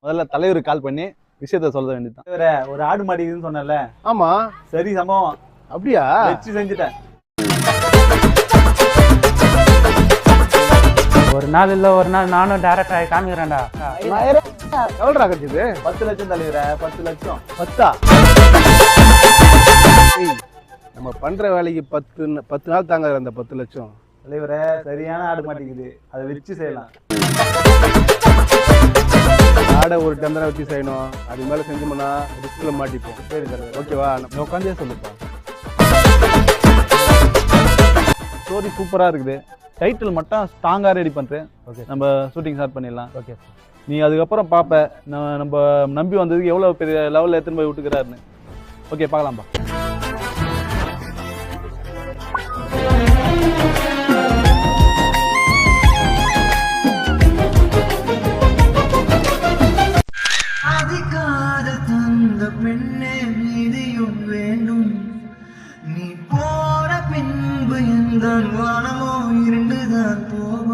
முதல்ல தலைவருக்கு கால் பண்ணி விஷயத்த சொல்ல வேண்டியதுதான். ஒரு ஆடு மாடிக்குதுன்னு சொன்னல. ஆமா, சரி சம்பவம். அப்படியா? வச்சு செஞ்சுட்டேன். ஒரு நாள் இல்ல ஒரு நாள் நானும் டைரக்டர் ஆகி காமிக்கிறேன்டா. எவ்வளோ கிடைச்சது? 10 லட்சம் தலைவர. 10 லட்சம். 10ஆ? நம்ம பண்ற வேலைக்கு 10 நாள் தாங்க அந்த 10 லட்சம். தலைவர சரியான ஆடு மாட்டிக்குது, அதை வச்சு செய்யலாம். ஆடை ஒரு டந்தரை வச்சு செய்யணும். அது மேல செஞ்சோம்னா ரிஸ்க்ல மாட்டிப்போம். சரி தலைவர், ஓகேவா? நம்ம உட்காந்தே சொல்லுப்பா. ஸ்டோரி சூப்பரா இருக்குது. டைட்டில் மட்டும் ஸ்ட்ராங்கா ரெடி பண்றேன். ஓகே, நம்ம ஷூட்டிங் ஸ்டார்ட் பண்ணிடலாம். ஓகே, நீ அதுக்கப்புறம் பார்ப்ப நம்ம நம்பி வந்ததுக்கு எவ்வளவு பெரிய லெவலில் எடுத்துன்னு போய் விட்டுக்கிறாருன்னு. ஓகே, பார்க்கலாம்பா. பெண்ணே மீதியும் வேண்டும், நீ போன பின்பு எந்த வானமோ இருண்டுதான் போகும்.